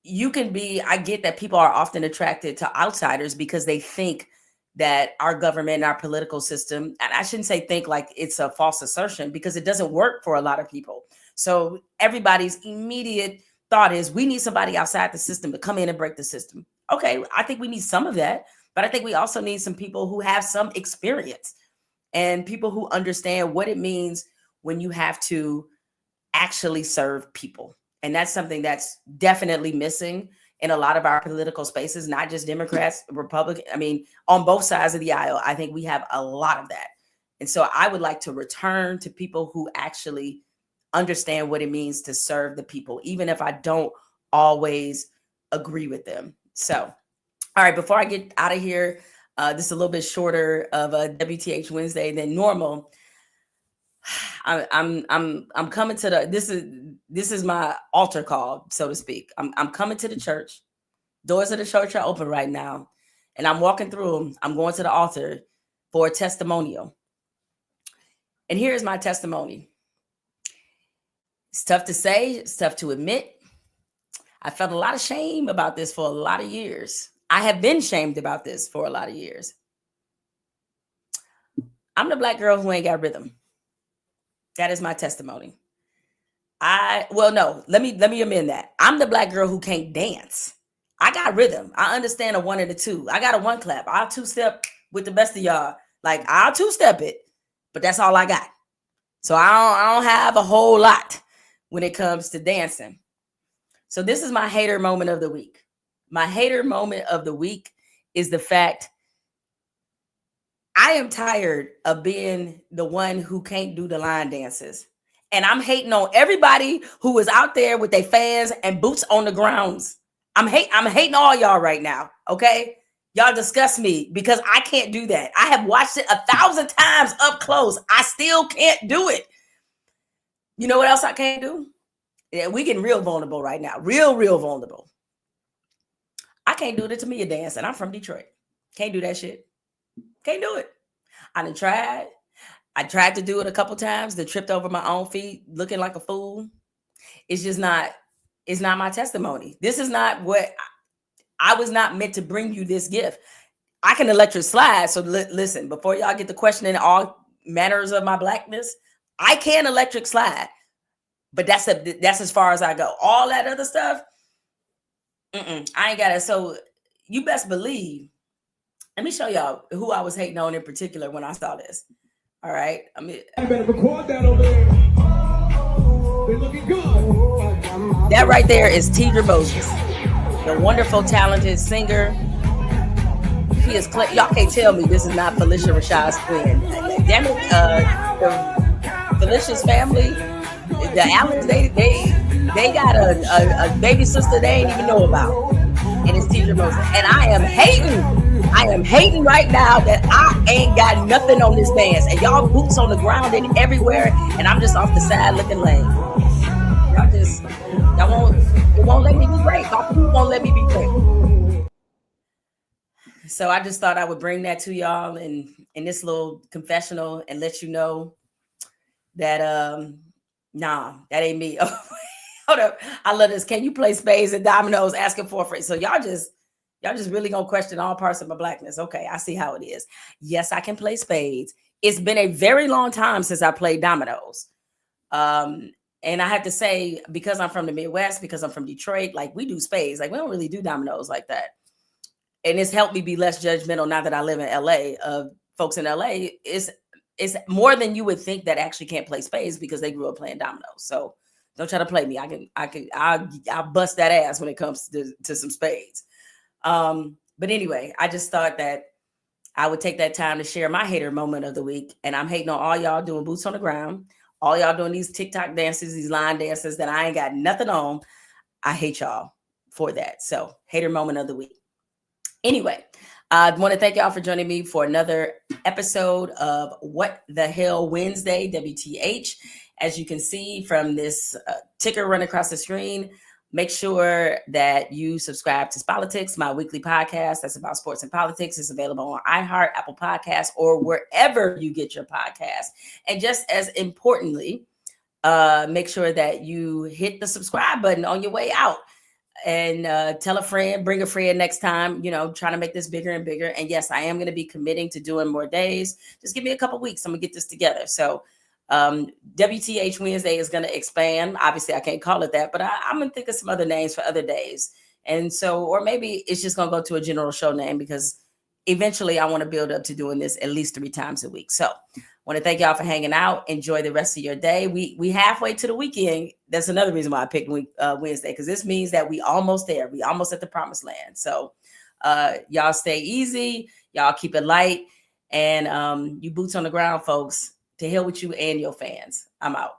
I get that people are often attracted to outsiders because they think that our government and our political system, and I shouldn't say think like it's a false assertion, because it doesn't work for a lot of people. So everybody's immediate thought is, we need somebody outside the system to come in and break the system. Okay, I think we need some of that, but I think we also need some people who have some experience and people who understand what it means when you have to actually serve people. And that's something that's definitely missing in a lot of our political spaces, not just Democrats, Republicans. I mean, on both sides of the aisle, I think we have a lot of that. And so I would like to return to people who actually understand what it means to serve the people, even if I don't always agree with them. So, all right, before I get out of here, this is a little bit shorter of a WTH Wednesday than normal. I'm coming to this is my altar call, so to speak. I'm coming to the church. Doors of the church are open right now, and I'm walking through them. I'm going to the altar for a testimonial. And here's my testimony. It's tough to say, it's tough to admit. I felt a lot of shame about this for a lot of years. I have been shamed about this for a lot of years. I'm the black girl who ain't got rhythm. That is my testimony. Let me amend that. I'm the black girl who can't dance. I got rhythm. I understand a one and a two. I got a one clap. I'll two step with the best of y'all. Like I'll two step it, but that's all I got. So I don't have a whole lot when it comes to dancing. So this is my hater moment of the week. My hater moment of the week is the fact I am tired of being the one who can't do the line dances. And I'm hating on everybody who is out there with their fans and boots on the grounds. I'm hating all y'all right now, okay? Y'all disgust me because I can't do that. I have watched it 1,000 times up close. I still can't do it. You know what else I can't do? Yeah, we getting real vulnerable right now. Real vulnerable. I can't do the Tamia dance, and I'm from Detroit. Can't do that shit. Can't do it. I done tried. I tried to do it a couple times, then tripped over my own feet, looking like a fool. It's just not, it's not my testimony. This is not what, I was not meant to bring you this gift. I can electric slide. So listen, before y'all get the questioning all manners of my blackness, I can electric slide, but that's as far as I go. All that other stuff, I ain't got it. So you best believe, let me show y'all who I was hating on in particular when I saw this. All right. I better record that over there. They're looking good. That right there is Tidra Moses, the wonderful, talented singer. She is, y'all can't tell me this is not Felicia Rashad's twin. Damn it, the Felicia's family, the Allens, they got a baby sister they ain't even know about. And it's Tidra Moses. And I am hating right now that I ain't got nothing on this dance. And y'all boots on the ground and everywhere. And I'm just off the side looking lame. It won't let me be great. My food won't let me be great. So I just thought I would bring that to y'all in this little confessional and let you know that, nah, that ain't me. Hold up. I love this. Can you play spades and dominoes asking for free? So y'all just really gonna question all parts of my blackness. Okay, I see how it is. Yes, I can play spades. It's been a very long time since I played dominoes. And I have to say, because I'm from the Midwest, because I'm from Detroit, like we do spades. Like we don't really do dominoes like that. And it's helped me be less judgmental now that I live in LA. Folks in LA, it's more than you would think that actually can't play spades because they grew up playing dominoes. So don't try to play me. I'll bust that ass when it comes to some spades. But anyway, I just thought that I would take that time to share my hater moment of the week. And I'm hating on all y'all doing boots on the ground, all y'all doing these TikTok dances, these line dances that I ain't got nothing on. I hate y'all for that. So hater moment of the week. Anyway, I want to thank y'all for joining me for another episode of What the Hell Wednesday, WTH. As you can see from this ticker run across the screen, make sure that you subscribe to Politics, my weekly podcast that's about sports and politics. It's available on iHeart, Apple Podcasts, or wherever you get your podcasts. And just as importantly, make sure that you hit the subscribe button on your way out. And tell a friend, bring a friend next time, trying to make this bigger and bigger. And yes, I am going to be committing to doing more days. Just give me a couple weeks. I'm going to get this together. So WTH Wednesday is going to expand. Obviously, I can't call it that, but I'm going to think of some other names for other days. And so, or maybe it's just going to go to a general show name because eventually I want to build up to doing this at least 3 times a week. So I want to thank y'all for hanging out. Enjoy the rest of your day. We halfway to the weekend. That's another reason why I picked Wednesday, because this means that we almost there. We almost at the promised land. So y'all stay easy. Y'all keep it light. And you boots on the ground, folks. To hell with you and your fans. I'm out.